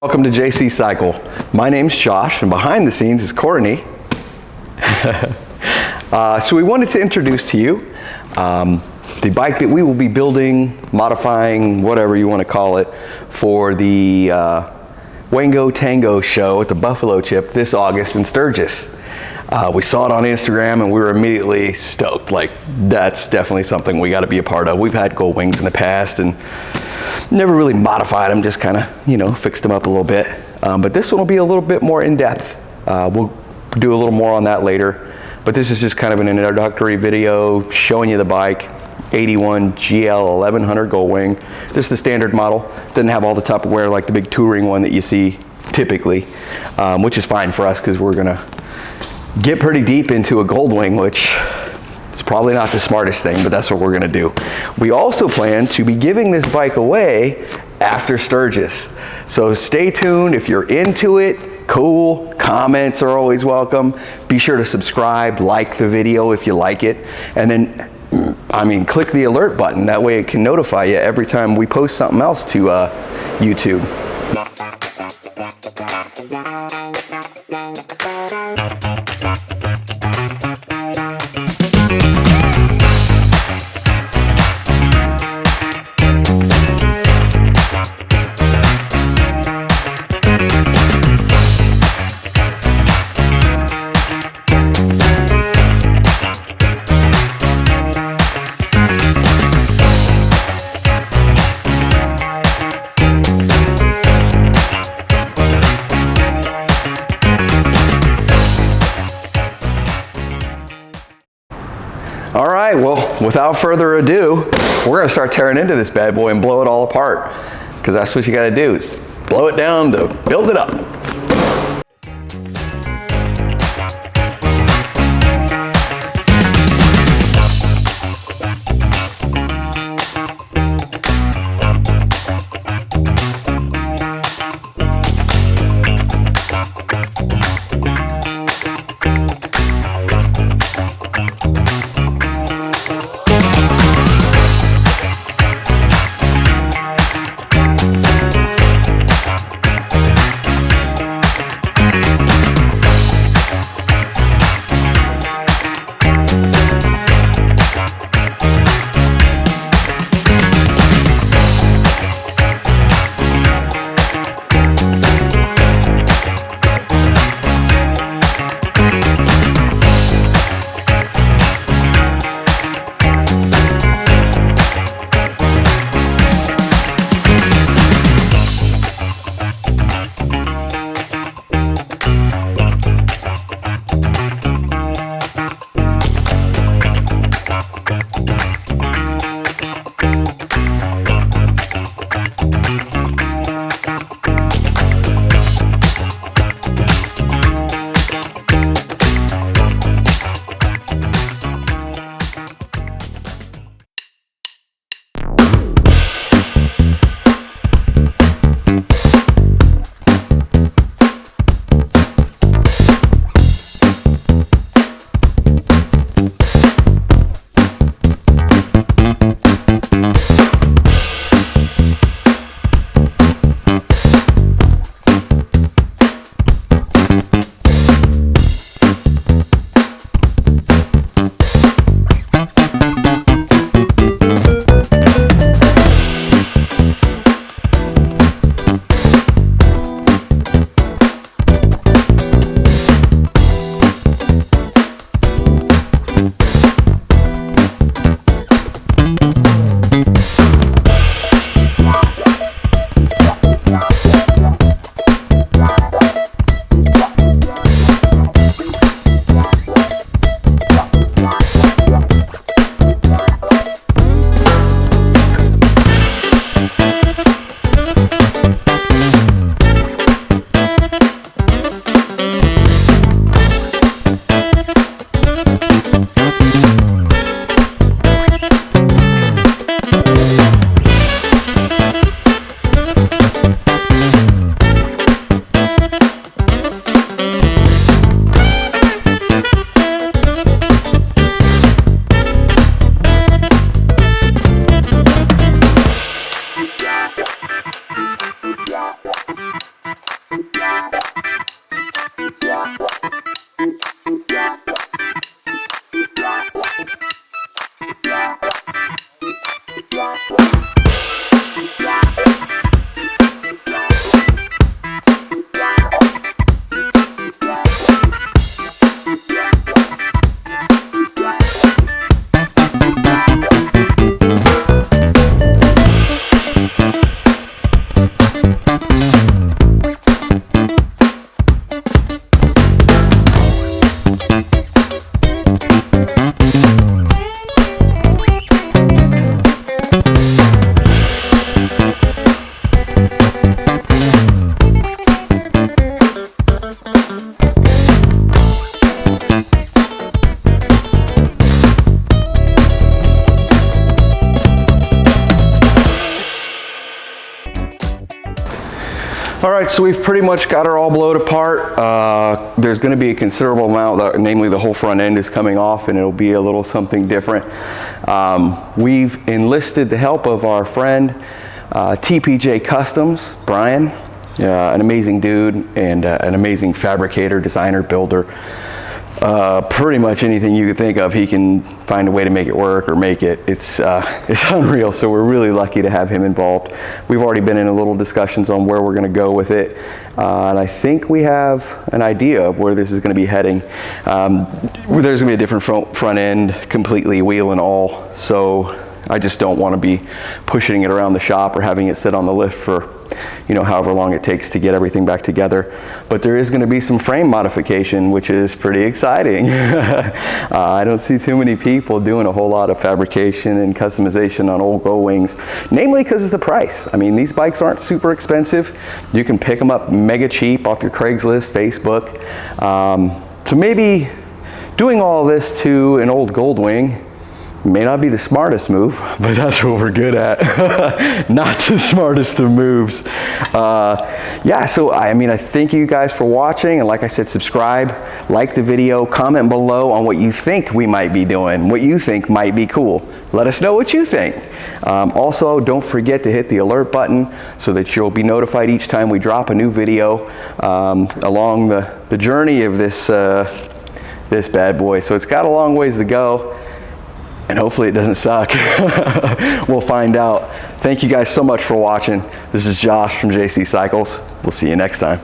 Welcome to JC Cycle. My name's Josh, and behind the scenes is Courtney. So we wanted to introduce to you the bike that we will be building, modifying, whatever you want to call it, for the Wango Tango show at the Buffalo Chip this August in Sturgis. We saw it on Instagram and we were immediately stoked. Like, that's definitely something we got to be a part of. We've had Goldwings in the past and never really modified them, just kind of, you know, fixed them up a little bit. But this one will be a little bit more in depth. We'll do a little more on that later. But this is just kind of an introductory video showing you the bike. 81 GL1100 Goldwing. This is the standard model. Doesn't have all the Tupperware like the big touring one that you see typically, which is fine for us because we're gonna get pretty deep into a Goldwing, which is probably not the smartest thing, but that's what we're gonna do. We also plan to be giving this bike away after Sturgis. So stay tuned. If you're into it, cool. Comments are always welcome. Be sure to subscribe, like the video if you like it, and then click the alert button. That way it can notify you every time we post something else to YouTube. All right, well, without further ado, we're gonna start tearing into this bad boy and blow it all apart, because that's what you gotta do, is blow it down to build it up. All right, so we've pretty much got her all blowed apart. There's going to be a considerable amount, namely the whole front end is coming off, and it'll be a little something different. We've enlisted the help of our friend TPJ Customs, Brian, an amazing dude and an amazing fabricator, designer, builder. Pretty much anything you could think of, he can find a way to make it work or make it. It's unreal, so we're really lucky to have him involved. We've already been in a little discussions on where we're going to go with it, and I think we have an idea of where this is going to be heading. There's going to be a different front end, completely wheel and all, so I just don't want to be pushing it around the shop or having it sit on the lift for, you know, however long it takes to get everything back together. But there is going to be some frame modification, which is pretty exciting. I don't see too many people doing a whole lot of fabrication and customization on old Goldwings, namely because of the price. I mean, these bikes aren't super expensive. You can pick them up mega cheap off your Craigslist, Facebook. So maybe doing all this to an old Goldwing may not be the smartest move, but that's what we're good at. Not the smartest of moves. Yeah, so I mean, I thank you guys for watching, and like I said, subscribe, like the video, comment below on what you think we might be doing, what you think might be cool. Let us know what you think. Also, don't forget to hit the alert button so that you'll be notified each time we drop a new video along the journey of this bad boy. So it's got a long ways to go, and hopefully it doesn't suck. We'll find out. Thank you guys so much for watching. This is Josh from JC Cycles. We'll see you next time.